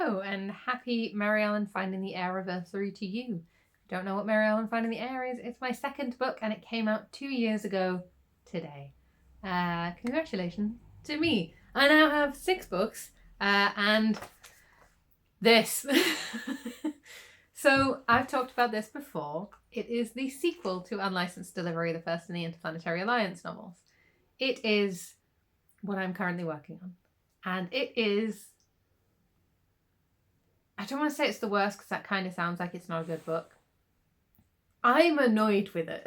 Hello, and happy Mary Ellen Finding the Air anniversary to you. Don't know what Mary Ellen Finding the Air is? It's my second book, and it came out 2 years ago today. Congratulations to me. I now have 6 books, and this. So I've talked about this before. It is the sequel to Unlicensed Delivery, the first in the Interplanetary Alliance novels. It is what I'm currently working on. And it is... I don't want to say it's the worst because that kind of sounds like it's not a good book. I'm annoyed with it.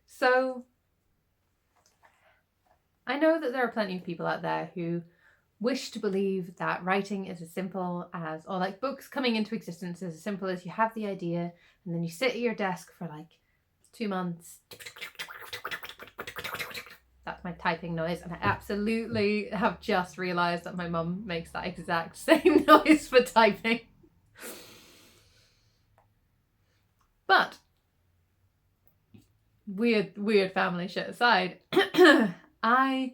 So I know that there are plenty of people out there who wish to believe that writing is as simple as, or like books coming into existence is as simple as you have the idea and then you sit at your desk for like 2 months. That's my typing noise, and I absolutely have just realised that my mum makes that exact same noise for typing. But weird family shit aside, I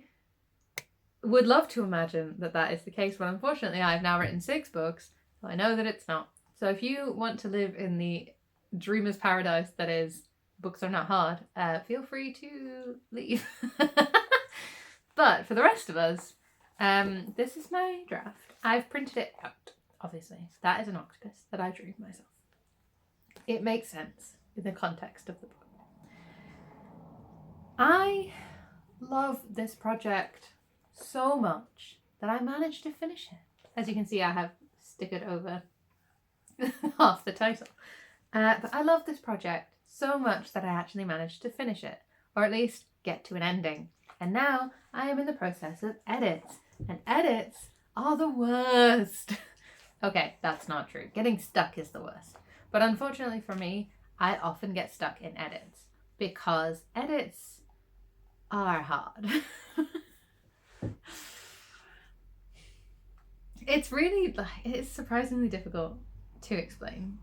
would love to imagine that that is the case, but unfortunately I've now written 6 books, so I know that it's not. So if you want to live in the dreamer's paradise that is books are not hard, feel free to leave. But for the rest of us, this is my draft. I've printed it out, obviously. That is an octopus that I drew myself. It makes sense in the context of the book. I love this project so much that I managed to finish it. As you can see, I have stickered over half the title. But I love this project so much that I actually managed to finish it, or at least get to an ending. And now I am in the process of edits, and edits are the worst. Okay, that's not true. Getting stuck is the worst. But unfortunately for me, I often get stuck in edits because edits are hard. It's surprisingly difficult to explain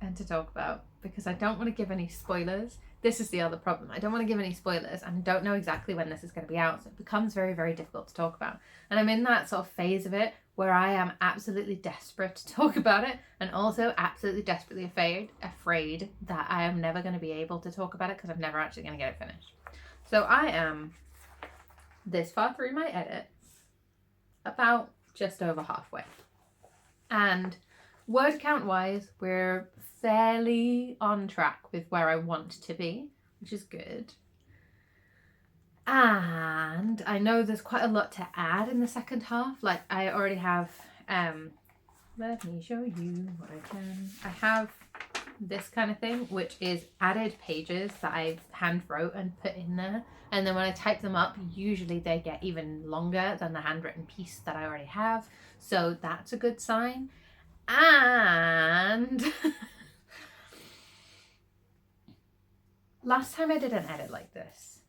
and to talk about because I don't want to give any spoilers. This is the other problem. I don't want to give any spoilers and I don't know exactly when this is going to be out, so it becomes very, very difficult to talk about. And I'm in that sort of phase of it where I am absolutely desperate to talk about it and also absolutely desperately afraid that I am never going to be able to talk about it because I'm never actually going to get it finished. So I am this far through my edits, about just over halfway. And word count wise, we're fairly on track with where I want to be, which is good. And I know there's quite a lot to add in the second half. Like I already have, let me show you what I can. I have this kind of thing, which is added pages that I hand wrote and put in there. And then when I type them up, usually they get even longer than the handwritten piece that I already have. So that's a good sign. And last time I did an edit like this,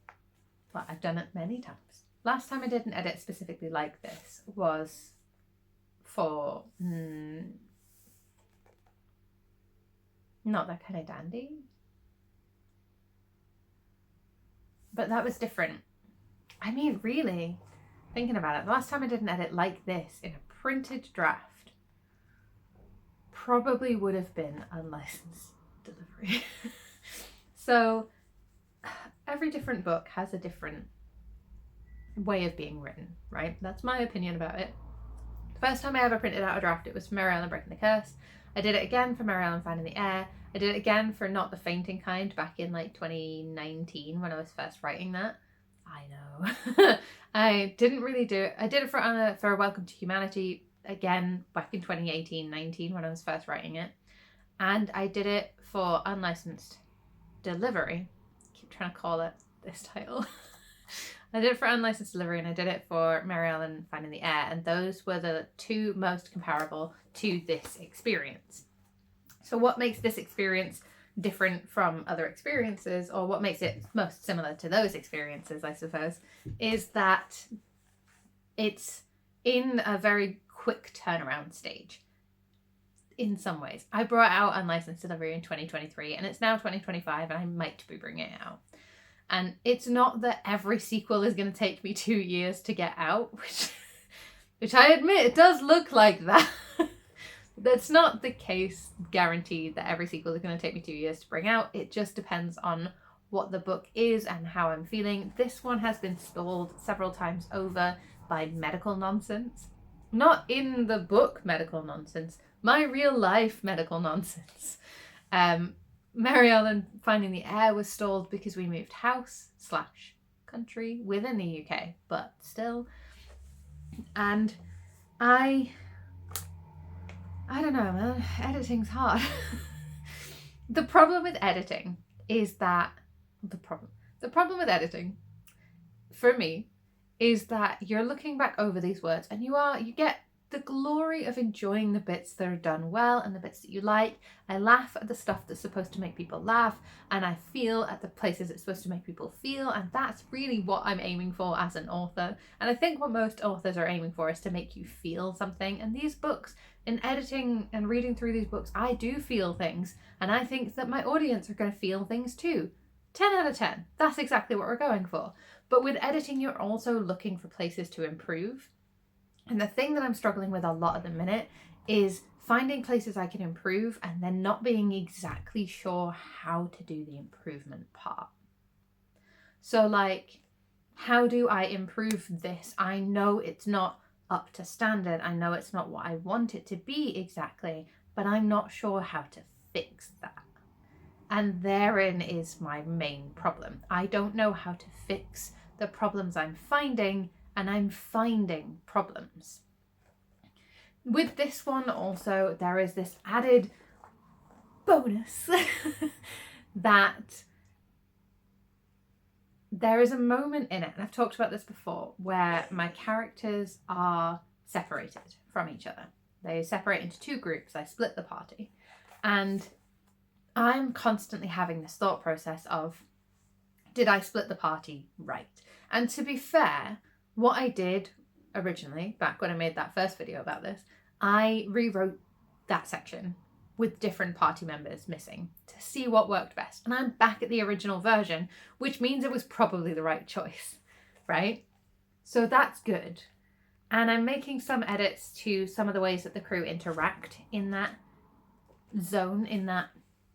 well, I've done it many times. Last time I did an edit specifically like this was for Not That Kind of Dandy. But that was different. I mean, really, thinking about it, the last time I did an edit like this in a printed draft probably would have been Unlicensed Delivery. So every different book has a different way of being written, right? That's my opinion about it. The first time I ever printed out a draft, it was for Mary Ellen Breaking the Curse. I did it again for Mary Ellen Finding the Air. I did it again for Not the Fainting Kind back in like 2019 when I was first writing that. I know. I didn't really do it. I did it for Welcome to Humanity again back in 2018-19 when I was first writing it. And I did it for Unlicensed Delivery. I keep trying to call it this title. I did it for Unlicensed Delivery and I did it for Mary Ellen Finding the Air, and those were the 2 most comparable to this experience. So what makes this experience different from other experiences, or what makes it most similar to those experiences, I suppose, is that it's in a very quick turnaround stage. In some ways. I brought out Unlicensed Delivery in 2023 and it's now 2025 and I might be bringing it out. And it's not that every sequel is going to take me 2 years to get out, which which I admit it does look like that. That's not the case, guaranteed, that every sequel is going to take me 2 years to bring out. It just depends on what the book is and how I'm feeling. This one has been stalled several times over by medical nonsense. Not in the book medical nonsense, my real life medical nonsense. Mary Ellen Finding the Heir was stalled because we moved house / country within the UK, but still. And I don't know, man. Editing's hard. The problem with editing is that the problem with editing for me is that you're looking back over these words and you get the glory of enjoying the bits that are done well and the bits that you like. I laugh at the stuff that's supposed to make people laugh, and I feel at the places it's supposed to make people feel, and that's really what I'm aiming for as an author. And I think what most authors are aiming for is to make you feel something. And these books, in editing and reading through these books, I do feel things, and I think that my audience are going to feel things too. 10 out of 10. That's exactly what we're going for. But with editing, you're also looking for places to improve. And the thing that I'm struggling with a lot at the minute is finding places I can improve and then not being exactly sure how to do the improvement part. So like, how do I improve this? I know it's not up to standard. I know it's not what I want it to be exactly, but I'm not sure how to fix that. And therein is my main problem. I don't know how to fix the problems I'm finding, and I'm finding problems. With this one also, there is this added bonus that there is a moment in it, and I've talked about this before, where my characters are separated from each other. They separate into 2 groups. I split the party, and I'm constantly having this thought process of, did I split the party right? And to be fair, what I did originally, back when I made that first video about this, I rewrote that section with different party members missing to see what worked best. And I'm back at the original version, which means it was probably the right choice, right? So that's good. And I'm making some edits to some of the ways that the crew interact in that zone, in that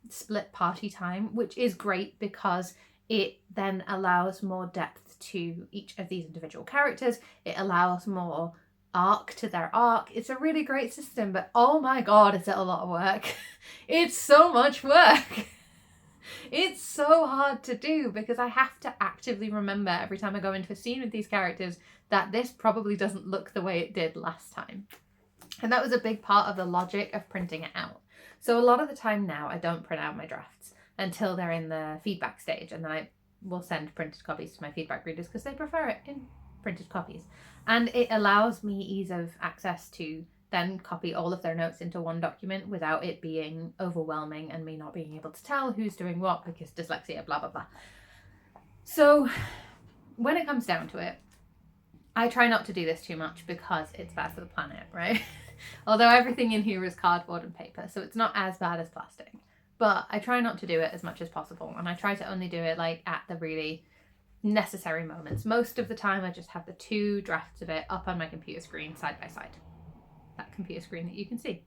split party time, which is great because it then allows more depth to each of these individual characters. It allows more arc to their arc. It's a really great system, but oh my god, is it a lot of work. It's so much work. It's so hard to do because I have to actively remember every time I go into a scene with these characters that this probably doesn't look the way it did last time. And that was a big part of the logic of printing it out. So a lot of the time now I don't print out my drafts until they're in the feedback stage, and then I will send printed copies to my feedback readers because they prefer it in printed copies. And it allows me ease of access to then copy all of their notes into one document without it being overwhelming and me not being able to tell who's doing what because dyslexia, blah, blah, blah. So when it comes down to it, I try not to do this too much because it's bad for the planet, right? Although everything in here is cardboard and paper, so it's not as bad as plastic. But I try not to do it as much as possible, and I try to only do it like at the really necessary moments. Most of the time I just have the 2 drafts of it up on my computer screen side by side. That computer screen that you can see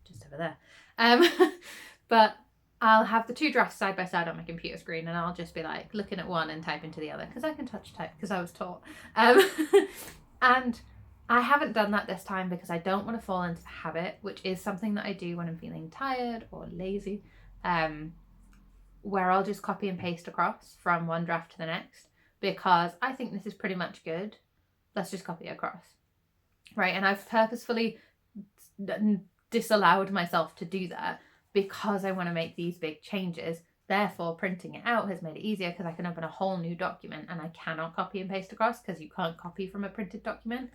just over there. But I'll have the 2 drafts side by side on my computer screen, and I'll just be like looking at one and typing to the other because I can touch type because I was taught. And I haven't done that this time because I don't want to fall into the habit, which is something that I do when I'm feeling tired or lazy, where I'll just copy and paste across from one draft to the next because I think this is pretty much good. Let's just copy it across, right? And I've purposefully disallowed myself to do that because I want to make these big changes. Therefore, printing it out has made it easier because I can open a whole new document and I cannot copy and paste across because you can't copy from a printed document.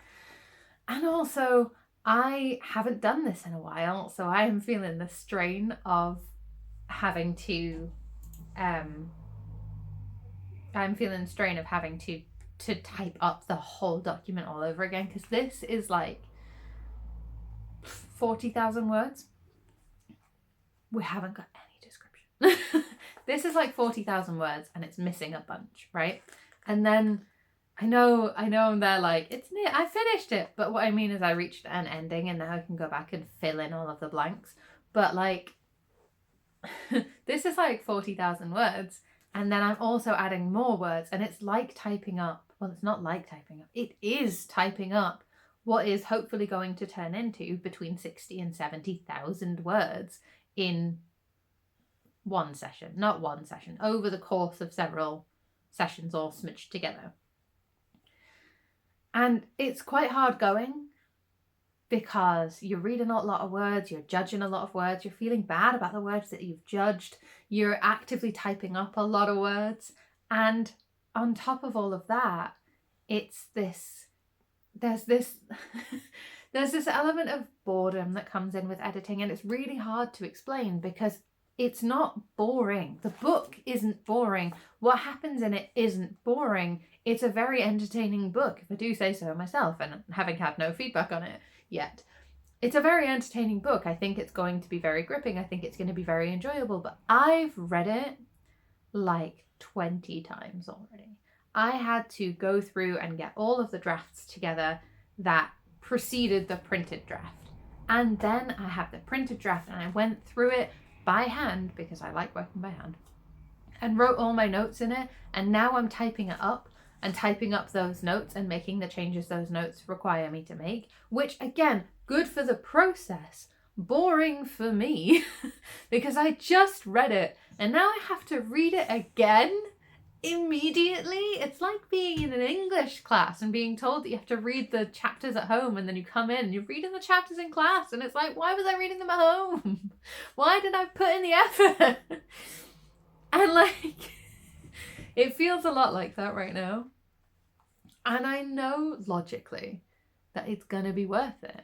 And also, I haven't done this in a while, so I am feeling the strain of having to type up the whole document all over again, because this is like 40,000 words. We haven't got any description. This is like 40,000 words and it's missing a bunch, right? And then I'm there like, it's near, I finished it. But what I mean is I reached an ending and now I can go back and fill in all of the blanks. But like, this is like 40,000 words. And then I'm also adding more words. And it's like typing up. Well, it's not like typing up. It is typing up what is hopefully going to turn into between 60 and 70,000 words in one session. Not one session, over the course of several sessions all smidged together. And it's quite hard going because you're reading a lot of words, you're judging a lot of words, you're feeling bad about the words that you've judged, you're actively typing up a lot of words. And on top of all of that, there's this element of boredom that comes in with editing, and it's really hard to explain because it's not boring. The book isn't boring. What happens in it isn't boring. It's a very entertaining book, if I do say so myself, and having had no feedback on it yet. It's a very entertaining book. I think it's going to be very gripping. I think it's going to be very enjoyable, but I've read it like 20 times already. I had to go through and get all of the drafts together that preceded the printed draft. And then I have the printed draft and I went through it by hand because I like working by hand and wrote all my notes in it. And now I'm typing it up and typing up those notes and making the changes those notes require me to make, which again, good for the process, boring for me because I just read it and now I have to read it again immediately. It's like being in an English class and being told that you have to read the chapters at home, and then you come in and you're reading the chapters in class and it's like, why was I reading them at home? Why did I put in the effort? And like, it feels a lot like that right now. And I know logically that it's gonna be worth it.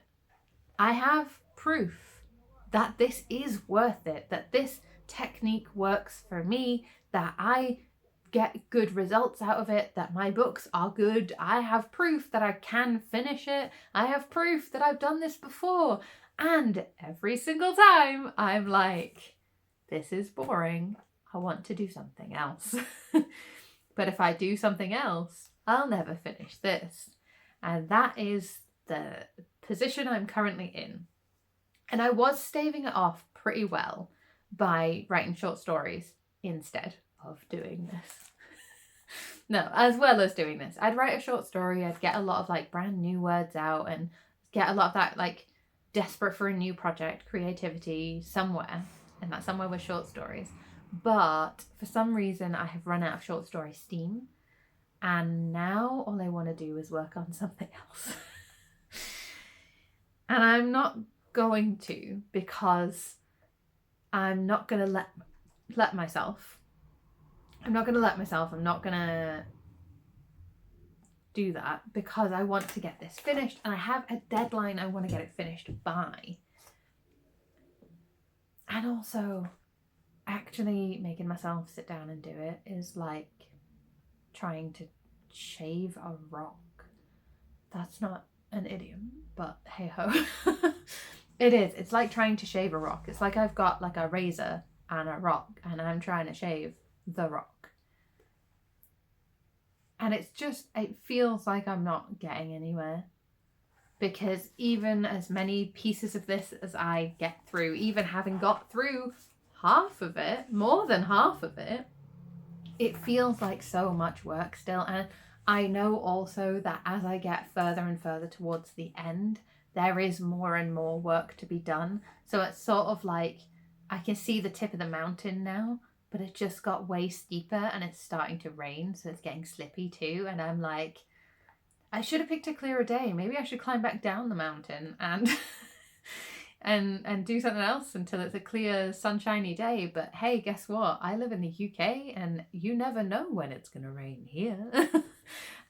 I have proof that this is worth it, that this technique works for me, that I get good results out of it, that my books are good. I have proof that I can finish it. I have proof that I've done this before. And every single time I'm like, this is boring. I want to do something else. But if I do something else, I'll never finish this. And that is the position I'm currently in. And I was staving it off pretty well by writing short stories instead of doing this. No, as well as doing this. I'd write a short story, I'd get a lot of like brand new words out and get a lot of that like desperate for a new project, creativity somewhere. And that somewhere was short stories. But for some reason I have run out of short story steam. And now all I want to do is work on something else. And I'm not going to, because I'm not going to let myself. I'm not going to do that because I want to get this finished and I have a deadline I want to get it finished by. And also, actually making myself sit down and do it is like trying to shave a rock. That's not an idiom, but hey ho. It is. It's like trying to shave a rock. It's like I've got like a razor and a rock and I'm trying to shave the rock. And it feels like I'm not getting anywhere. Because even as many pieces of this as I get through, even having got through half of it, more than half of it, it feels like so much work still. And I know also that as I get further and further towards the end, there is more and more work to be done. So it's sort of like I can see the tip of the mountain now, but it just got way steeper and it's starting to rain, so it's getting slippy too. And I'm like, I should have picked a clearer day. Maybe I should climb back down the mountain and and do something else until it's a clear, sunshiny day. But hey, guess what? I live in the UK and you never know when it's going to rain here.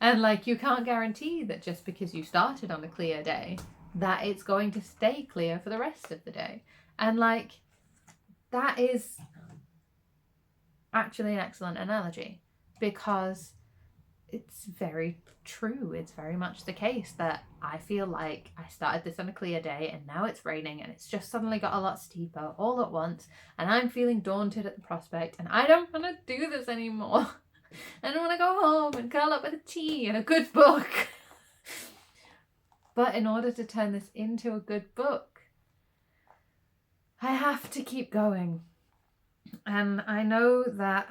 And like, you can't guarantee that just because you started on a clear day that it's going to stay clear for the rest of the day. And like, that is actually an excellent analogy because it's very true. It's very much the case that I feel like I started this on a clear day and now it's raining and it's just suddenly got a lot steeper all at once and I'm feeling daunted at the prospect and I don't want to do this anymore. And I want to go home and curl up with a tea and a good book. But in order to turn this into a good book, I have to keep going. And I know that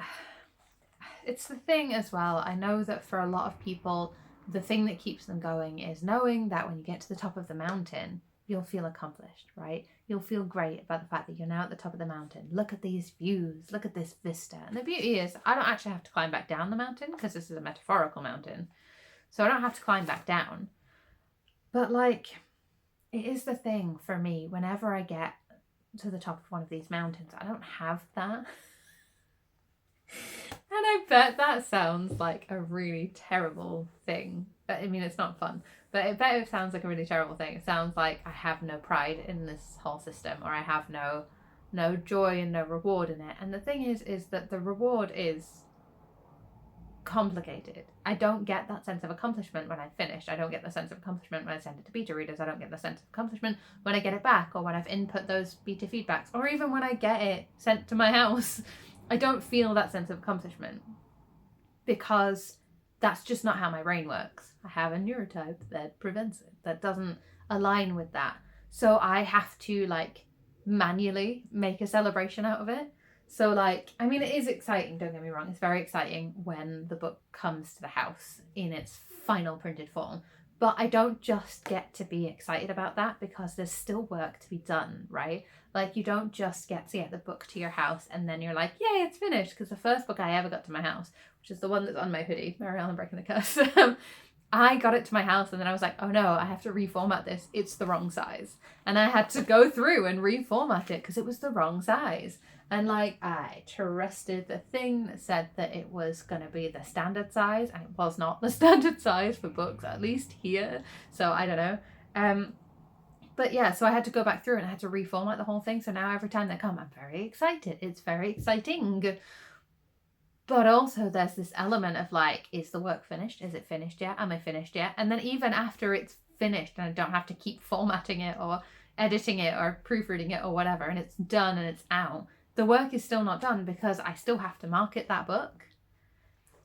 it's the thing as well. I know that for a lot of people, the thing that keeps them going is knowing that when you get to the top of the mountain, you'll feel accomplished, right? You'll feel great about the fact that you're now at the top of the mountain. Look at these views, look at this vista. And the beauty is, I don't actually have to climb back down the mountain because this is a metaphorical mountain. So I don't have to climb back down. But like, it is the thing for me, whenever I get to the top of one of these mountains, I don't have that. And I bet that sounds like a really terrible thing. I mean, it's not fun, but I bet it sounds like a really terrible thing. It sounds like I have no pride in this whole system, or I have no joy and no reward in it. And the thing is that the reward is complicated. I don't get that sense of accomplishment when I finish. I don't get the sense of accomplishment when I send it to beta readers. I don't get the sense of accomplishment when I get it back, or when I've input those beta feedbacks, or even when I get it sent to my house. I don't feel that sense of accomplishment because that's just not how my brain works. I have a neurotype that prevents it, that doesn't align with that. So I have to like manually make a celebration out of it. So like, I mean, it is exciting, don't get me wrong. It's very exciting when the book comes to the house in its final printed form. But I don't just get to be excited about that because there's still work to be done, right? Like, you don't just get to get the book to your house and then you're like, yay, it's finished. Because the first book I ever got to my house, which is the one that's on my hoodie, Mary Ellen Breaking the Curse, I got it to my house and then I was like, oh no, I have to reformat this. It's the wrong size. And I had to go through and reformat it because it was the wrong size. And like, I trusted the thing that said that it was going to be the standard size, and it was not the standard size for books, at least here. So I don't know. But yeah, so I had to go back through and I had to reformat the whole thing. So now every time they come, I'm very excited. It's very exciting. But also there's this element of like, is the work finished? Is it finished yet? Am I finished yet? And then even after it's finished and I don't have to keep formatting it or editing it or proofreading it or whatever, and it's done and it's out, the work is still not done because I still have to market that book.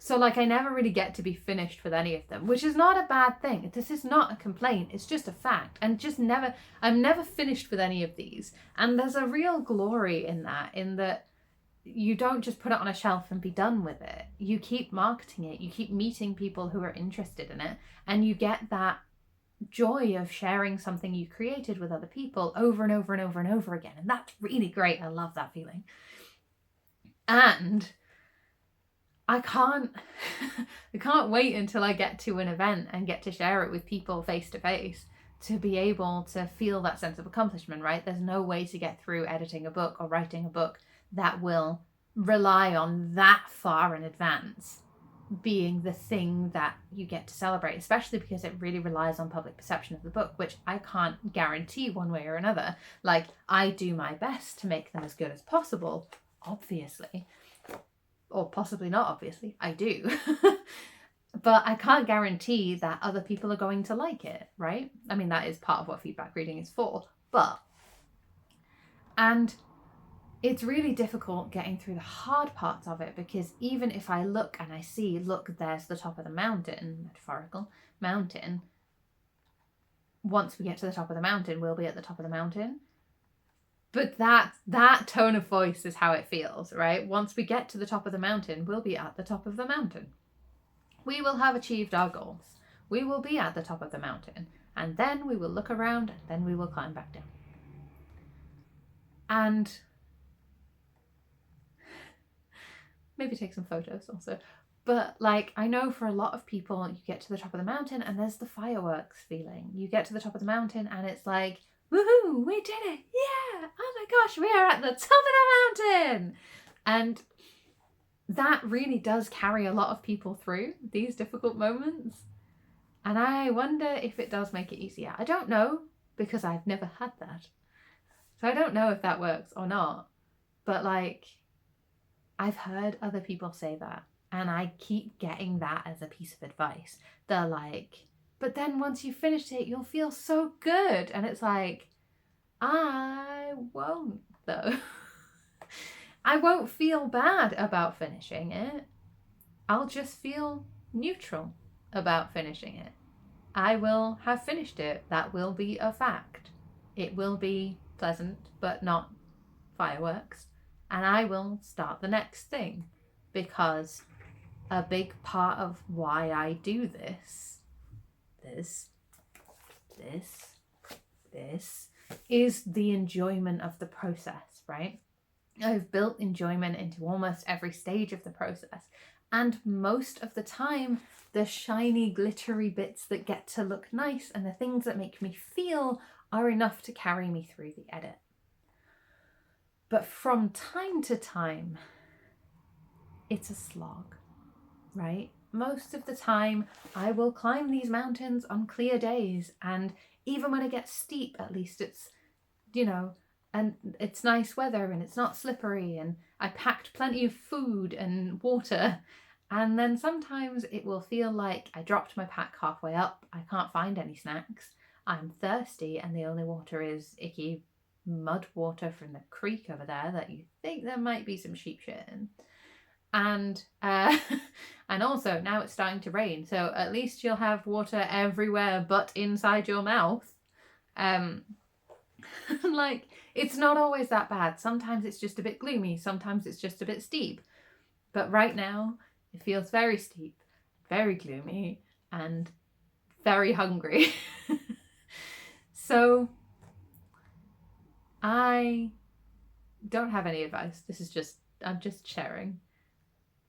So like, I never really get to be finished with any of them, which is not a bad thing. This is not a complaint. It's just a fact. And just never, I'm never finished with any of these. And there's a real glory in that you don't just put it on a shelf and be done with it. You keep marketing it. You keep meeting people who are interested in it. And you get that joy of sharing something you created with other people over and over and over and over again. And that's really great. I love that feeling. And I can't wait until I get to an event and get to share it with people face to face to be able to feel that sense of accomplishment, right? There's no way to get through editing a book or writing a book that will rely on that far in advance being the thing that you get to celebrate, especially because it really relies on public perception of the book, which I can't guarantee one way or another. Like, I do my best to make them as good as possible, obviously. Or possibly not, obviously. I do. But I can't guarantee that other people are going to like it, right? I mean, that is part of what feedback reading is for. And it's really difficult getting through the hard parts of it because even if I look and I see, look, there's the top of the mountain, metaphorical mountain. Once we get to the top of the mountain, we'll be at the top of the mountain. But that tone of voice is how it feels, right? Once we get to the top of the mountain, we'll be at the top of the mountain. We will have achieved our goals. We will be at the top of the mountain. And then we will look around and then we will climb back down. And maybe take some photos also. But like, I know for a lot of people, you get to the top of the mountain and there's the fireworks feeling. You get to the top of the mountain and it's like, woohoo, we did it. Yeah. Oh my gosh, we are at the top of the mountain. And that really does carry a lot of people through these difficult moments. And I wonder if it does make it easier. I don't know because I've never had that. So I don't know if that works or not. But like, I've heard other people say that. And I keep getting that as a piece of advice. They're like, but then once you've finished it, you'll feel so good. And it's like, I won't though. I won't feel bad about finishing it. I'll just feel neutral about finishing it. I will have finished it. That will be a fact. It will be pleasant, but not fireworks. And I will start the next thing, because a big part of why I do this is the enjoyment of the process, right? I've built enjoyment into almost every stage of the process. And most of the time, the shiny, glittery bits that get to look nice and the things that make me feel are enough to carry me through the edit. But from time to time, it's a slog, right? Most of the time, I will climb these mountains on clear days, and even when it gets steep, at least it's, and it's nice weather and it's not slippery, and I packed plenty of food and water. And then sometimes it will feel like I dropped my pack halfway up, I can't find any snacks, I'm thirsty, and the only water is icky mud water from the creek over there that you think there might be some sheep shit in. And and also now it's starting to rain, so at least you'll have water everywhere but inside your mouth. Like, it's not always that bad. Sometimes it's just a bit gloomy, sometimes it's just a bit steep. But right now it feels very steep, very gloomy, and very hungry. So I don't have any advice. I'm just sharing.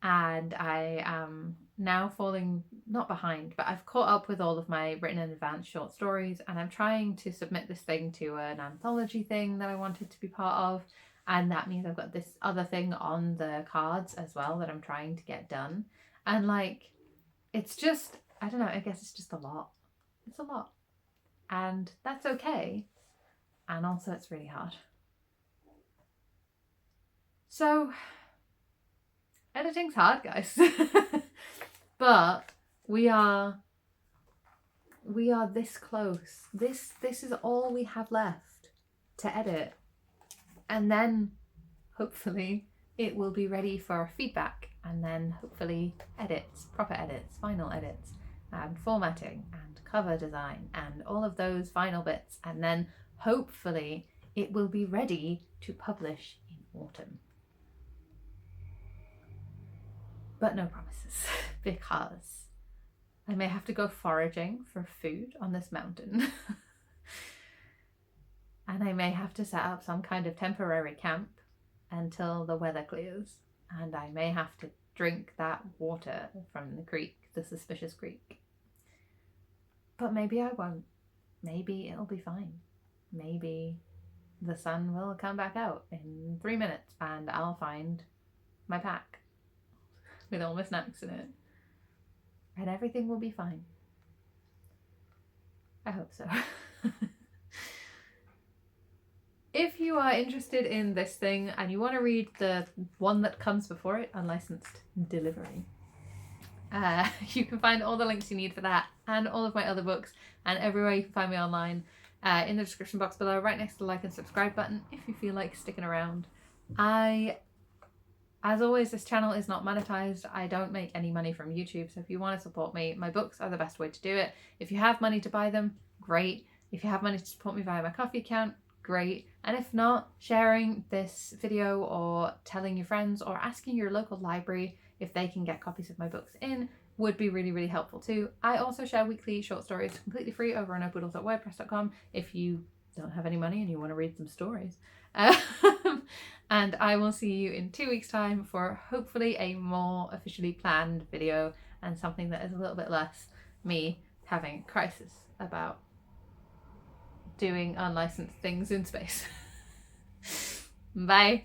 And I am now falling, not behind, but I've caught up with all of my written in advance short stories, and I'm trying to submit this thing to an anthology thing that I wanted to be part of. And that means I've got this other thing on the cards as well that I'm trying to get done. And like, it's just, I don't know, I guess it's just a lot. It's a lot. And that's okay. And also it's really hard. So editing's hard, guys. But we are this close. This is all we have left to edit. And then hopefully it will be ready for feedback, and then hopefully edits, proper edits, final edits, and formatting and cover design and all of those final bits. And then hopefully it will be ready to publish in autumn. But no promises, because I may have to go foraging for food on this mountain. And I may have to set up some kind of temporary camp until the weather clears. And I may have to drink that water from the creek, the suspicious creek. But maybe I won't. Maybe it'll be fine. Maybe the sun will come back out in 3 minutes and I'll find my pack with all my snacks in it. And everything will be fine. I hope so. If you are interested in this thing and you want to read the one that comes before it, Unlicensed Delivery, you can find all the links you need for that and all of my other books and everywhere you can find me online in the description box below, right next to the like and subscribe button if you feel like sticking around. As always, this channel is not monetized. I don't make any money from YouTube, so if you want to support me, my books are the best way to do it. If you have money to buy them, great. If you have money to support me via my Ko-fi account, great. And if not, sharing this video or telling your friends or asking your local library if they can get copies of my books in would be really, really helpful too. I also share weekly short stories completely free over on opoodles.wordpress.com if you don't have any money and you want to read some stories. And I will see you in 2 weeks' time for hopefully a more officially planned video and something that is a little bit less me having a crisis about doing unlicensed things in space. Bye.